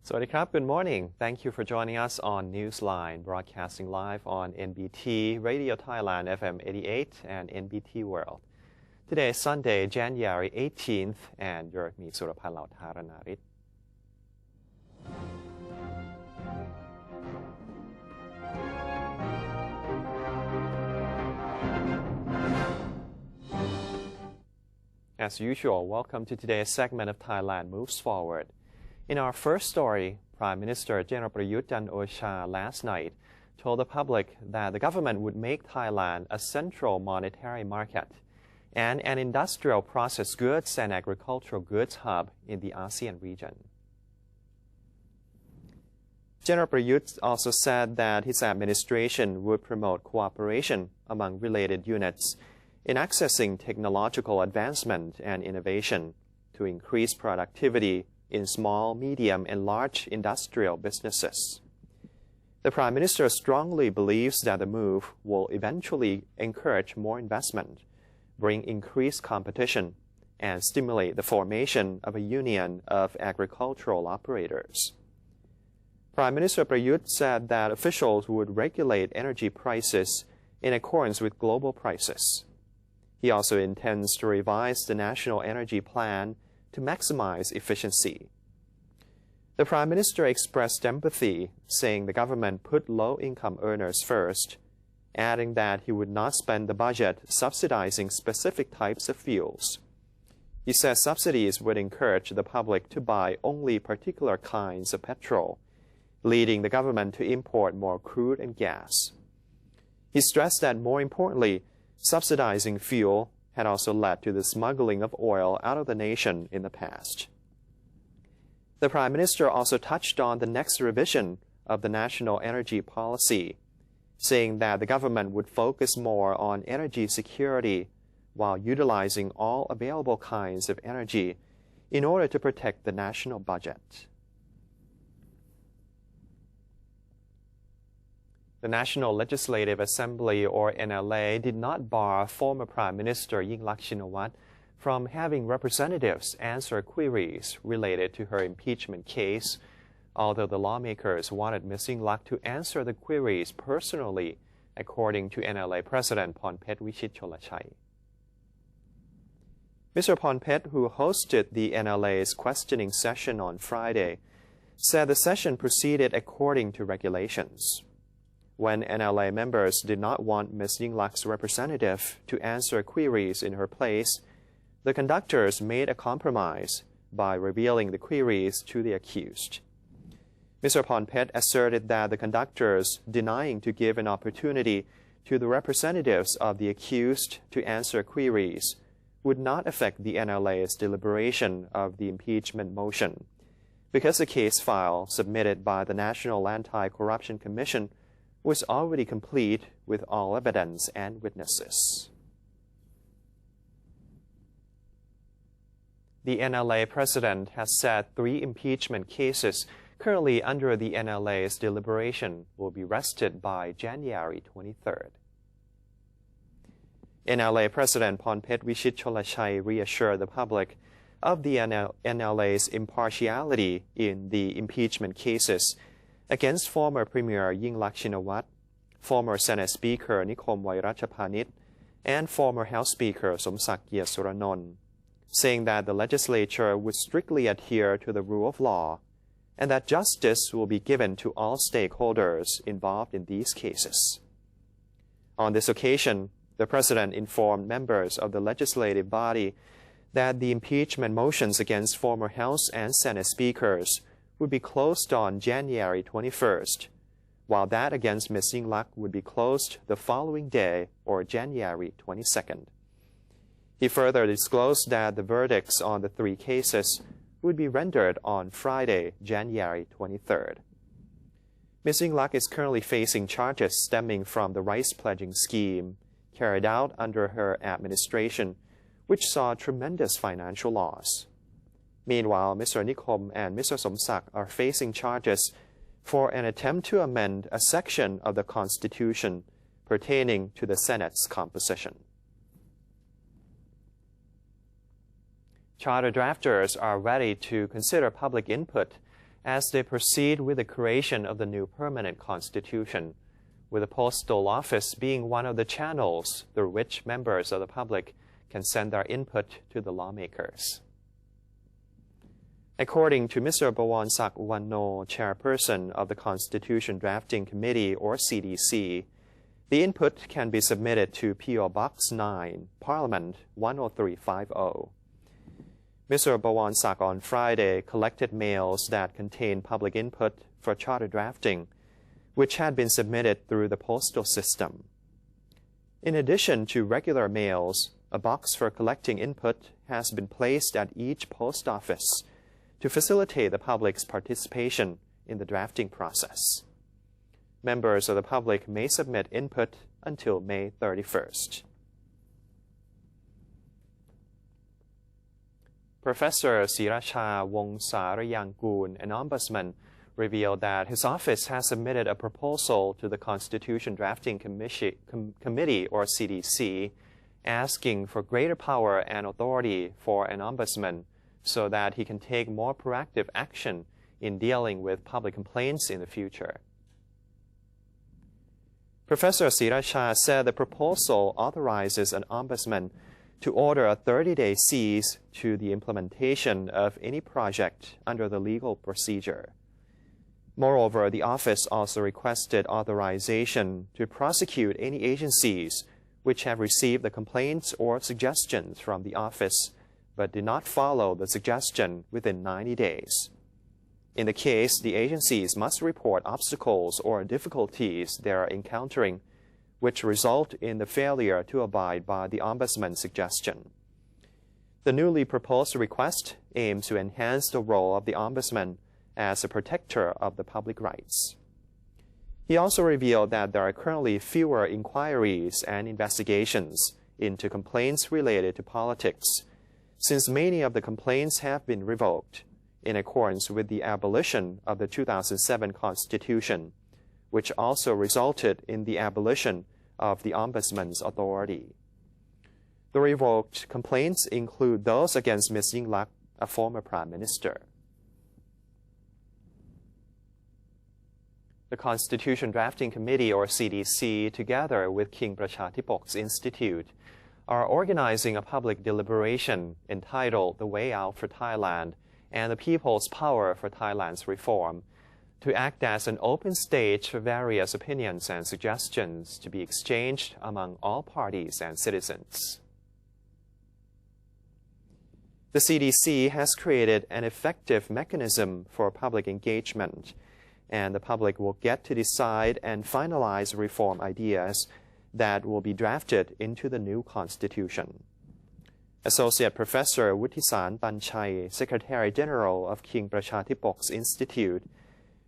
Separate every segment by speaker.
Speaker 1: Sawasdee krab, good morning. Thank you for joining us on Newsline, broadcasting live on NBT Radio Thailand FM 88 and NBT World. Today is Sunday, January 18th, and you're with me, Surapan Lautaranarit. As usual, welcome to today's segment of Thailand Moves Forward. In our first story, Prime Minister General Prayut Chan-o-cha last night told the public that the government would make Thailand a central monetary market and an industrial processed goods and agricultural goods hub in the ASEAN region. General Prayut also said that his administration would promote cooperation among related units in accessing technological advancement and innovation to increase productivity in small, medium, and large industrial businesses. The Prime Minister strongly believes that the move will eventually encourage more investment, bring increased competition, and stimulate the formation of a union of agricultural operators. Prime Minister Prayut said that officials would regulate energy prices in accordance with global prices. He also intends to revise the National Energy Plan to maximize efficiency. The Prime Minister expressed empathy, saying the government put low-income earners first, adding that he would not spend the budget subsidizing specific types of fuels. He says subsidies would encourage the public to buy only particular kinds of petrol, leading the government to import more crude and gas. He stressed that, more importantly, subsidizing fuel had also led to the smuggling of oil out of the nation in the past. The Prime Minister also touched on the next revision of the national energy policy, saying that the government would focus more on energy security while utilizing all available kinds of energy in order to protect the national budget. The National Legislative Assembly, or NLA, did not bar former Prime Minister Yingluck Shinawatra from having representatives answer queries related to her impeachment case, although the lawmakers wanted Ms. Yingluck to answer the queries personally, according to NLA President Pornphet Vichitcholachai. Mr. Pornphet, who hosted the NLA's questioning session on Friday, said the session proceeded according to regulations. When NLA members did not want Ms. Yingluck's representative to answer queries in her place, the conductors made a compromise by revealing the queries to the accused. Mr. Pornphet asserted that the conductors denying to give an opportunity to the representatives of the accused to answer queries would not affect the NLA's deliberation of the impeachment motion, because the case file submitted by the National Anti-Corruption Commission was already complete with all evidence and witnesses. The NLA president has said 3 impeachment cases currently under the NLA's deliberation will be rested by January 23rd. NLA President Pornphet Vichitcholachai reassured the public of the NLA's impartiality in the impeachment cases against former Premier Yingluck Shinawatra, former Senate Speaker Nikhom Wairachaphanit, and former House Speaker Somsak Yesuranon, saying that the legislature would strictly adhere to the rule of law and that justice will be given to all stakeholders involved in these cases. On this occasion, the President informed members of the legislative body that the impeachment motions against former House and Senate Speakers would be closed on January 21st, while that against Ms. Yingluck would be closed the following day, or January 22nd. He further disclosed that the verdicts on the 3 cases would be rendered on Friday, January 23rd. Ms. Yingluck is currently facing charges stemming from the rice pledging scheme carried out under her administration, which saw tremendous financial loss. Meanwhile, Mr. Nikhom and Mr. Somsak are facing charges for an attempt to amend a section of the Constitution pertaining to the Senate's composition. Charter drafters are ready to consider public input as they proceed with the creation of the new permanent constitution, with the postal office being one of the channels through which members of the public can send their input to the lawmakers. According to Mr. Bawonsak Wanno, chairperson of the Constitution Drafting Committee, or CDC, the input can be submitted to P.O. Box 9, Parliament 10350. Mr. Bawonsak on Friday collected mails that contained public input for charter drafting, which had been submitted through the postal system. In addition to regular mails, a box for collecting input has been placed at each post office to facilitate the public's participation in the drafting process. Members of the public may submit input until May 31st. Professor Siracha Wongsarayangoon, an ombudsman, revealed that his office has submitted a proposal to the Constitution Drafting Committee, or CDC, asking for greater power and authority for an ombudsman so that he can take more proactive action in dealing with public complaints in the future. Professor Siracha said the proposal authorizes an ombudsman to order a 30-day cease to the implementation of any project under the legal procedure. Moreover, the office also requested authorization to prosecute any agencies which have received the complaints or suggestions from the office but did not follow the suggestion within 90 days. In the case, the agencies must report obstacles or difficulties they are encountering which result in the failure to abide by the ombudsman's suggestion. The newly proposed request aims to enhance the role of the ombudsman as a protector of the public rights. He also revealed that there are currently fewer inquiries and investigations into complaints related to politics, since many of the complaints have been revoked in accordance with the abolition of the 2007 Constitution, which also resulted in the abolition of the Ombudsman's authority. The revoked complaints include those against Ms. Yingluck, a former Prime Minister. The Constitution Drafting Committee, or CDC, together with King Prachatipok's Institute, are organizing a public deliberation entitled The Way Out for Thailand and the People's Power for Thailand's Reform, to act as an open stage for various opinions and suggestions to be exchanged among all parties and citizens. The CDC has created an effective mechanism for public engagement, and the public will get to decide and finalize reform ideas that will be drafted into the new constitution. Associate Professor Wuttisan Panchai, Secretary General of King Prachatipok's Institute,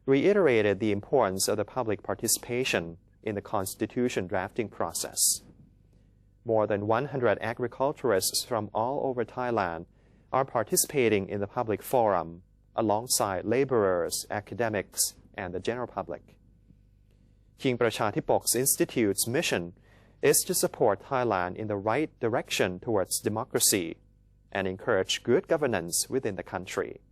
Speaker 1: reiterated the importance of the public participation in the constitution drafting process. More than 100 agriculturists from all over Thailand are participating in the public forum alongside laborers, academics, and the general public. King Prachatipok's Institute's mission is to support Thailand in the right direction towards democracy and encourage good governance within the country.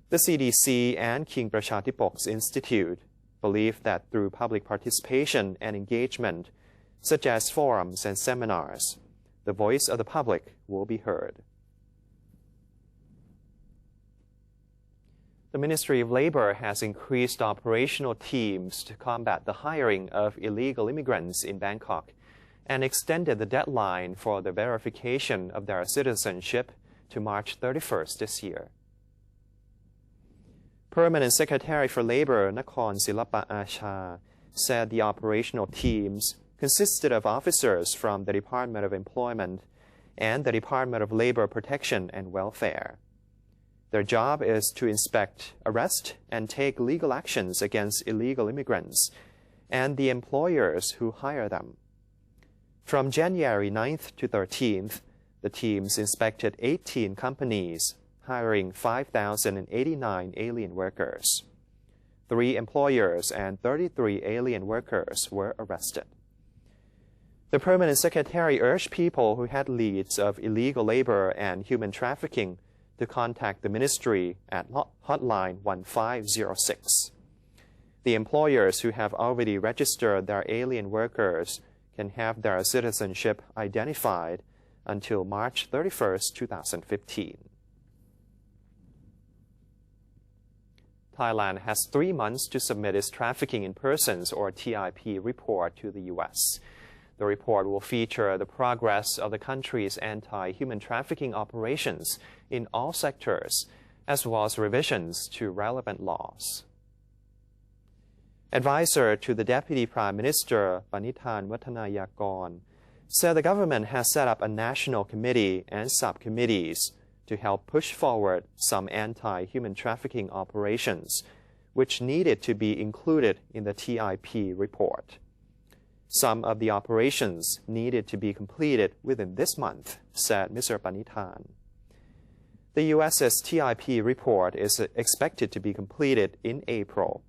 Speaker 1: The CDC and King Prachatipok's Institute believe that through public participation and engagement, such as forums and seminars, the voice of the public will be heard. The Ministry of Labor has increased operational teams to combat the hiring of illegal immigrants in Bangkok and extended the deadline for the verification of their citizenship to March 31st this year. Permanent Secretary for Labor Nakhon Silapa Acha said the operational teams consisted of officers from the Department of Employment and the Department of Labor Protection and Welfare. Their job is to inspect, arrest, and take legal actions against illegal immigrants and the employers who hire them. From January 9th to 13th, the teams inspected 18 companies, hiring 5,089 alien workers. 3 employers and 33 alien workers were arrested. The Permanent Secretary urged people who had leads of illegal labor and human trafficking to contact the ministry at hotline 1506. The employers who have already registered their alien workers can have their citizenship identified until March 31, 2015. Thailand has 3 months to submit its Trafficking in Persons, or TIP, report to the U.S. The report will feature the progress of the country's anti-human trafficking operations in all sectors, as well as revisions to relevant laws. Advisor to the Deputy Prime Minister, Panithan Wattanayakon, said the government has set up a national committee and subcommittees to help push forward some anti-human trafficking operations, which needed to be included in the TIP report. Some of the operations needed to be completed within this month, said Mr. Panithan. The U.S.'s TIP report is expected to be completed in April.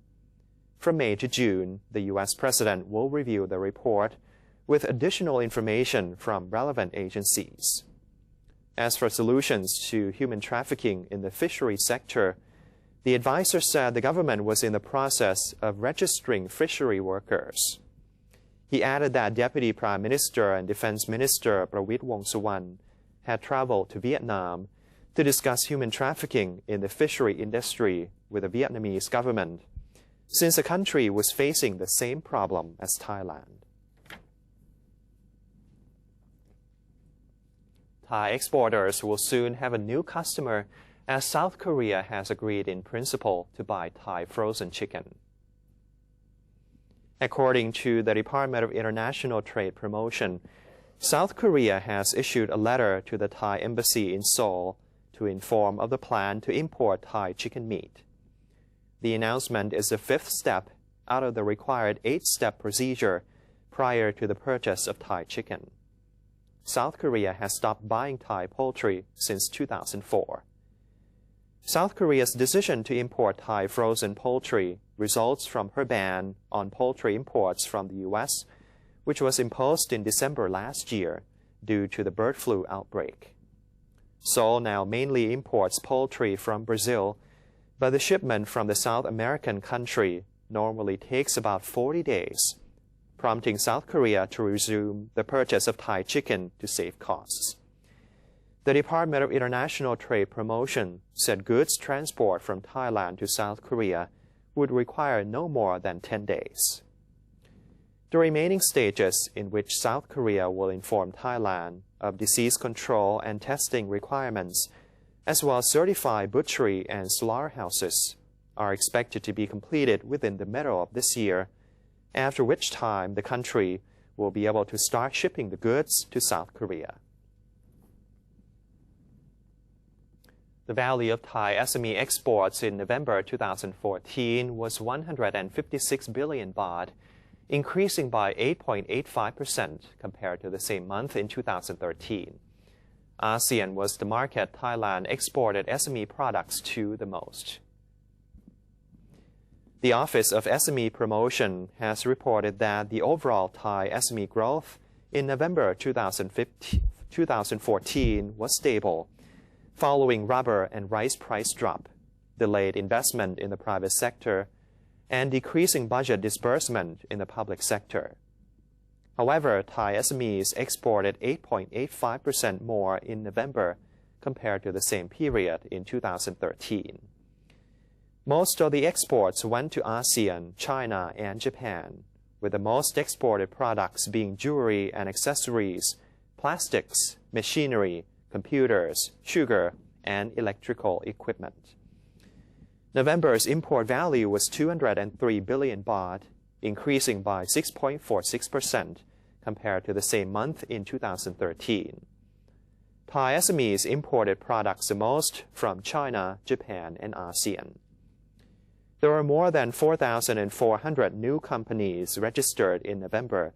Speaker 1: From May to June, the U.S. President will review the report with additional information from relevant agencies. As for solutions to human trafficking in the fishery sector, the advisor said the government was in the process of registering fishery workers. He added that Deputy Prime Minister and Defense Minister Prawit Wongsuwan had traveled to Vietnam to discuss human trafficking in the fishery industry with the Vietnamese government, since the country was facing the same problem as Thailand. Thai exporters will soon have a new customer as South Korea has agreed in principle to buy Thai frozen chicken. According to the Department of International Trade Promotion, South Korea has issued a letter to the Thai embassy in Seoul to inform of the plan to import Thai chicken meat. The announcement is the 5th step out of the required 8-step procedure prior to the purchase of Thai chicken. South Korea has stopped buying Thai poultry since 2004. South Korea's decision to import Thai frozen poultry results from her ban on poultry imports from the U.S., which was imposed in December last year due to the bird flu outbreak. Seoul now mainly imports poultry from Brazil, but the shipment from the South American country normally takes about 40 days, prompting South Korea to resume the purchase of Thai chicken to save costs. The Department of International Trade Promotion said goods transport from Thailand to South Korea would require no more than 10 days. The remaining stages in which South Korea will inform Thailand of disease control and testing requirements, as well as certify butchery and slaughterhouses, are expected to be completed within the middle of this year, after which time the country will be able to start shipping the goods to South Korea. The value of Thai SME exports in November 2014 was 156 billion baht, increasing by 8.85% compared to the same month in 2013. ASEAN was the market Thailand exported SME products to the most. The Office of SME Promotion has reported that the overall Thai SME growth in November 2014 was stable, following rubber and rice price drop, delayed investment in the private sector, and decreasing budget disbursement in the public sector. However, Thai SMEs exported 8.85% more in November compared to the same period in 2013. Most of the exports went to ASEAN, China, and Japan, with the most exported products being jewelry and accessories, plastics, machinery, computers, sugar, and electrical equipment. November's import value was 203 billion baht, increasing by 6.46% compared to the same month in 2013. Thai SMEs imported products the most from China, Japan, and ASEAN. There were more than 4,400 new companies registered in November,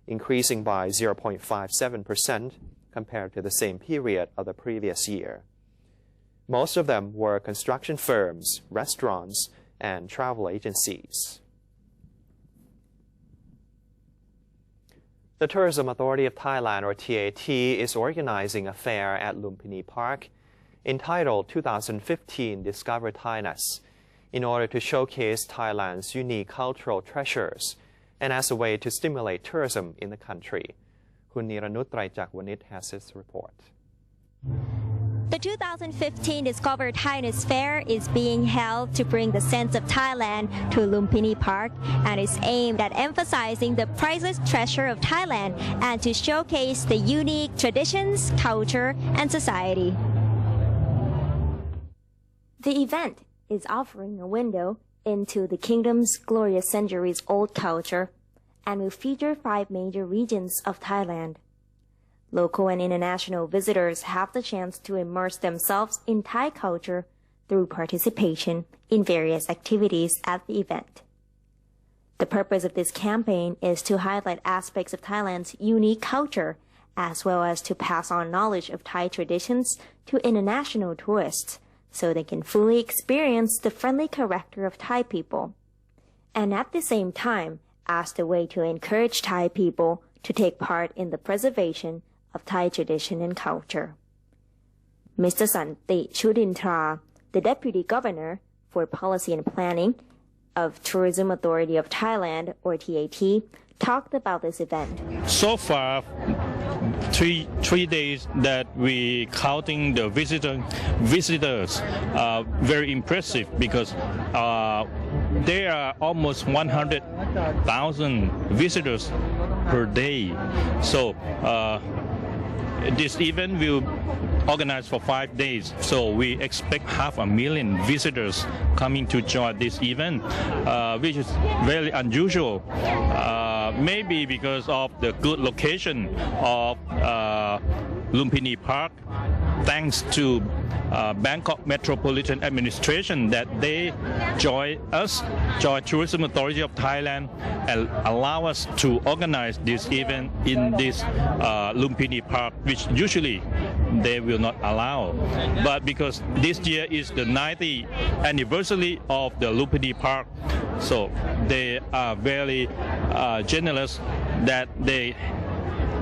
Speaker 1: increasing by 0.57% compared to the same period of the previous year. Most of them were construction firms, restaurants, and travel agencies. The Tourism Authority of Thailand, or TAT, is organizing a fair at Lumpini Park entitled 2015 Discover Thainess, in order to showcase Thailand's unique cultural treasures and as a way to stimulate tourism in the country. Kun Niranut Traijakwanith has this report.
Speaker 2: The 2015 Discover Thainess Fair is being held to bring the sense of Thailand to Lumpini Park and is aimed at emphasizing the priceless treasure of Thailand and to showcase the unique traditions, culture, and society. The event is offering a window into the kingdom's glorious centuries-old culture and will feature 5 major regions of Thailand. Local and international visitors have the chance to immerse themselves in Thai culture through participation in various activities at the event. The purpose of this campaign is to highlight aspects of Thailand's unique culture, as well as to pass on knowledge of Thai traditions to international tourists, so they can fully experience the friendly character of Thai people, and at the same time as the way to encourage Thai people to take part in the preservation of Thai tradition and culture. Mr. Santi Chudintra, the Deputy Governor for Policy and Planning of Tourism Authority of Thailand, or TAT, talked about this event.
Speaker 3: So far, three days that we counting the visitors are very impressive because there are almost 100,000 visitors per day. So this event will organize for 5 days. So we expect 500,000 visitors coming to join this event, which is very unusual. Maybe because of the good location of Lumpini Park, thanks to Bangkok Metropolitan Administration that they join Tourism Authority of Thailand and allow us to organize this event in this Lumpini Park, which usually they will not allow. But because this year is the 90th anniversary of the Lumpini Park, so they are very generous that they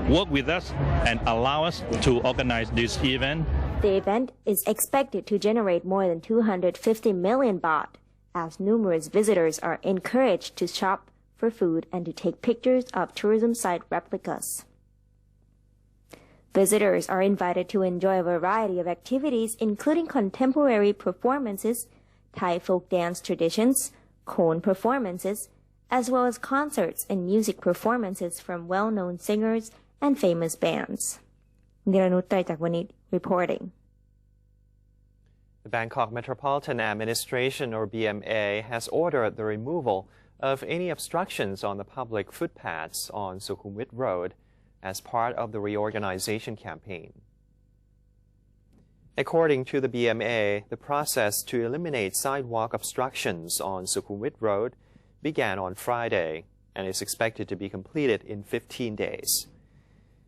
Speaker 3: work with us and allow us to organize this event.
Speaker 2: The event is expected to generate more than 250 million baht, as numerous visitors are encouraged to shop for food and to take pictures of tourism site replicas. Visitors are invited to enjoy a variety of activities, including contemporary performances, Thai folk dance traditions, Khon performances, as well as concerts and music performances from well-known singers and famous bands. Niranut Traijakwanith reporting.
Speaker 1: The Bangkok Metropolitan Administration, or BMA, has ordered the removal of any obstructions on the public footpaths on Sukhumvit Road as part of the reorganization campaign. According to the BMA, the process to eliminate sidewalk obstructions on Sukhumvit Road began on Friday and is expected to be completed in 15 days.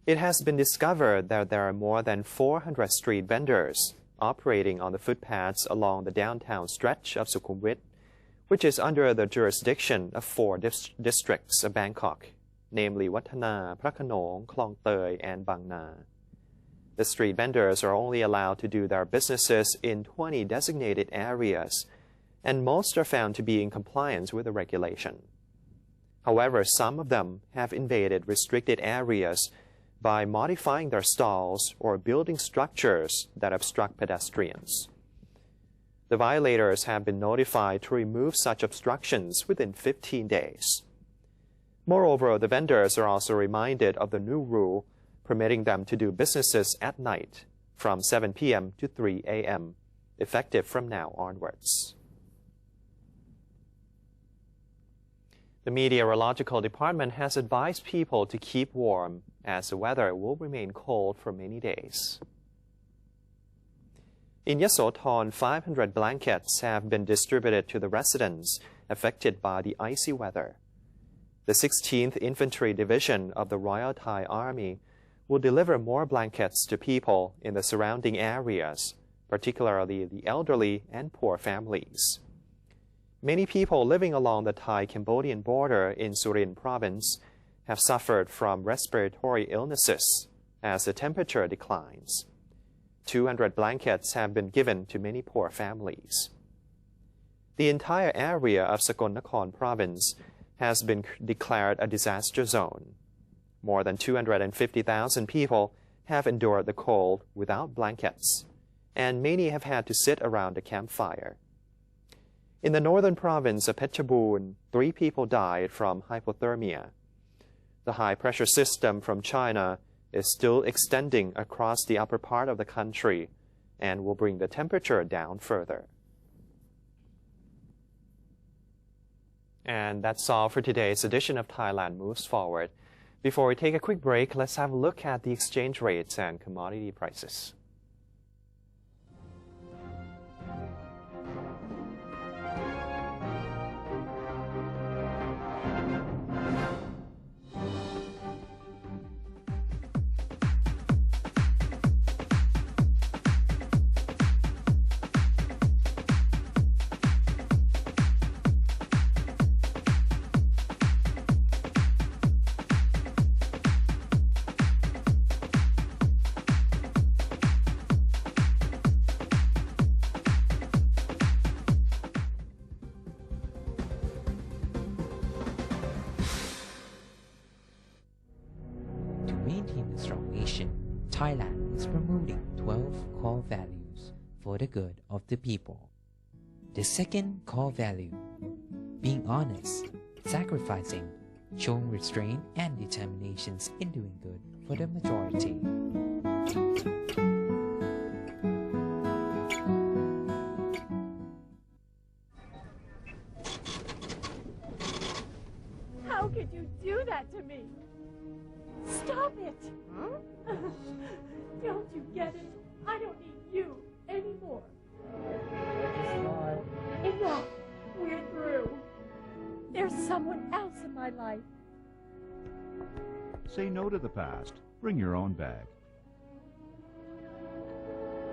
Speaker 1: It has been discovered that there are more than 400 street vendors operating on the footpaths along the downtown stretch of Sukhumvit, which is under the jurisdiction of 4 districts of Bangkok, namely Wat Thana, Phra Khanong, Klong Tei, and Bang Na. The street vendors are only allowed to do their businesses in 20 designated areas, and most are found to be in compliance with the regulation. However, some of them have invaded restricted areas by modifying their stalls or building structures that obstruct pedestrians. The violators have been notified to remove such obstructions within 15 days. Moreover, the vendors are also reminded of the new rule permitting them to do businesses at night from 7 p.m. to 3 a.m., effective from now onwards. The Meteorological Department has advised people to keep warm as the weather will remain cold for many days. In Yasothon, 500 blankets have been distributed to the residents affected by the icy weather. The 16th Infantry Division of the Royal Thai Army will deliver more blankets to people in the surrounding areas, particularly the elderly and poor families. Many people living along the Thai-Cambodian border in Surin province have suffered from respiratory illnesses as the temperature declines. 200 blankets have been given to many poor families. The entire area of Sakon Nakhon province has been declared a disaster zone. More than 250,000 people have endured the cold without blankets, and many have had to sit around a campfire. In the northern province of Phetchabun, 3 people died from hypothermia. The high-pressure system from China is still extending across the upper part of the country and will bring the temperature down further. And that's all for today's edition of Thailand Moves Forward. Before we take a quick break, let's have a look at the exchange rates and commodity prices.
Speaker 4: Thailand is promoting 12 core values for the good of the people. The second core value, being honest, sacrificing, showing restraint and determinations in doing good for the majority.
Speaker 5: How could you do that to me? Stop it! Huh? Don't you get it? I don't need you anymore. Enough! We're through. There's someone else in my life.
Speaker 6: Say no to the past. Bring your own bag.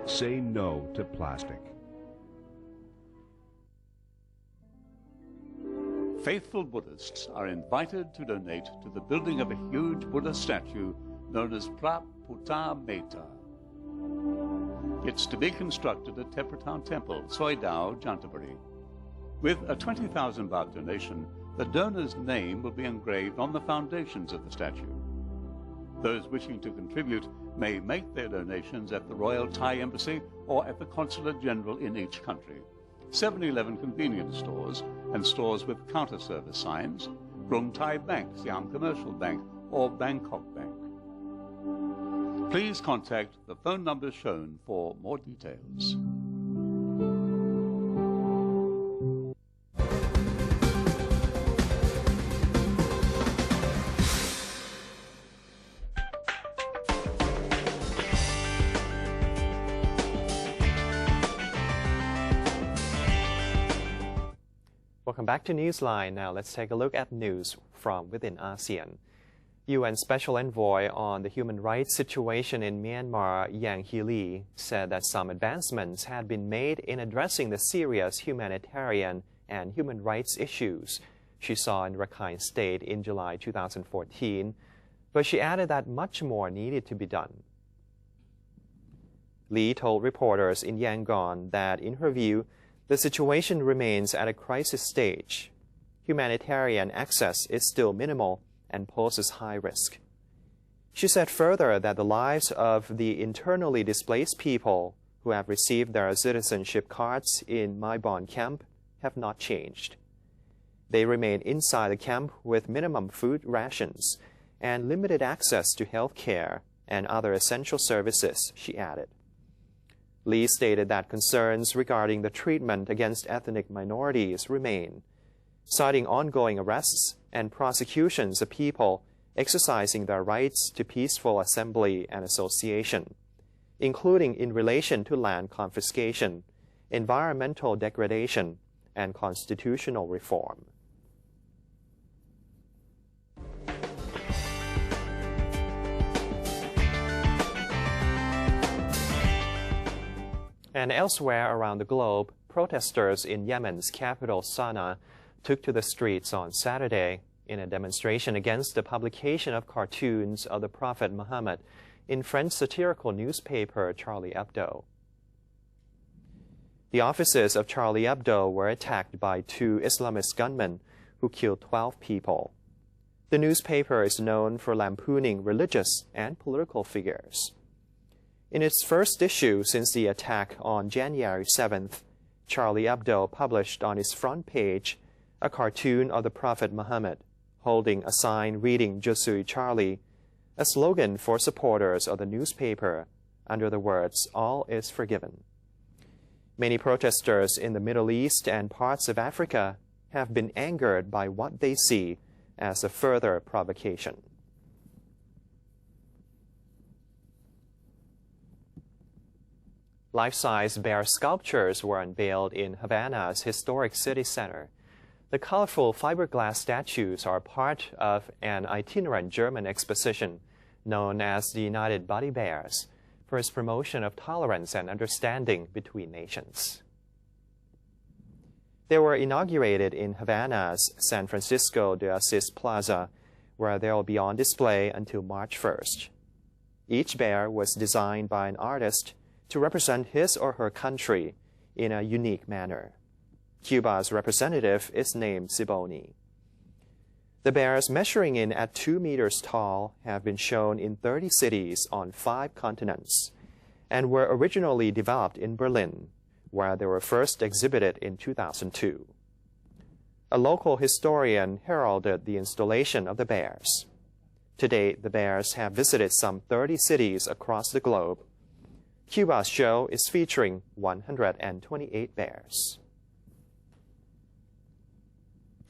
Speaker 6: Say no to plastic.
Speaker 7: Faithful Buddhists are invited to donate to the building of a huge Buddha statue known as Praputta Metta. It's to be constructed at Tepratown Temple, Soi Dao, Jantaburi. With a 20,000 baht donation, the donor's name will be engraved on the foundations of the statue. Those wishing to contribute may make their donations at the Royal Thai Embassy or at the Consulate General in each country, 7-Eleven convenience stores and stores with counter service signs, Krung Thai Bank, Siam Commercial Bank, or Bangkok Bank. Please contact the phone numbers shown for more details.
Speaker 1: Welcome back to Newsline. Now let's take a look at news from within ASEAN. UN Special Envoy on the human rights situation in Myanmar, Yang Hee said that some advancements had been made in addressing the serious humanitarian and human rights issues she saw in Rakhine State in July 2014, but she added that much more needed to be done. Lee told reporters in Yangon that, in her view, the situation remains at a crisis stage. Humanitarian access is still minimal and poses high risk. She said further that the lives of the internally displaced people who have received their citizenship cards in Maibon camp have not changed. They remain inside the camp with minimum food rations and limited access to health care and other essential services, she added. Lee stated that concerns regarding the treatment against ethnic minorities remain, citing ongoing arrests and prosecutions of people exercising their rights to peaceful assembly and association, including in relation to land confiscation, environmental degradation, and constitutional reform. And elsewhere around the globe, protesters in Yemen's capital Sana'a took to the streets on Saturday in a demonstration against the publication of cartoons of the Prophet Muhammad in French satirical newspaper Charlie Hebdo. The offices of Charlie Hebdo were attacked by 2 Islamist gunmen who killed 12 people. The newspaper is known for lampooning religious and political figures. In its first issue since the attack on January 7th, Charlie Hebdo published on its front page a cartoon of the Prophet Muhammad holding a sign reading "Je suis Charlie," a slogan for supporters of the newspaper under the words "All is forgiven." Many protesters in the Middle East and parts of Africa have been angered by what they see as a further provocation. Life-size bear sculptures were unveiled in Havana's historic city center. The colorful fiberglass statues are part of an itinerant German exposition known as the United Body Bears for its promotion of tolerance and understanding between nations. They were inaugurated in Havana's San Francisco de Assis Plaza, where they will be on display until March 1st. Each bear was designed by an artist to represent his or her country in a unique manner. Cuba's representative is named Siboney. The bears, measuring in at 2 meters tall, have been shown in 30 cities on 5 continents and were originally developed in Berlin, where they were first exhibited in 2002. A local historian heralded the installation of the bears. To date, the bears have visited some 30 cities across the globe. Cuba's show is featuring 128 bears.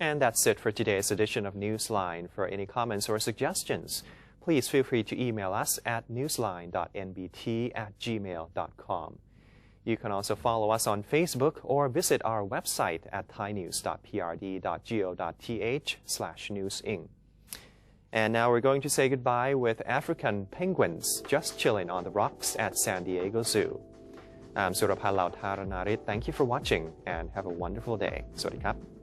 Speaker 1: And that's it for today's edition of Newsline. For any comments or suggestions, please feel free to email us at newsline.nbt@gmail.com. You can also follow us on Facebook or visit our website at thainews.prd.go.th/newsing. And now we're going to say goodbye with African penguins just chilling on the rocks at San Diego Zoo. I'm Surapan Lautaranarit. Thank you for watching and have a wonderful day. สวัสดีครับ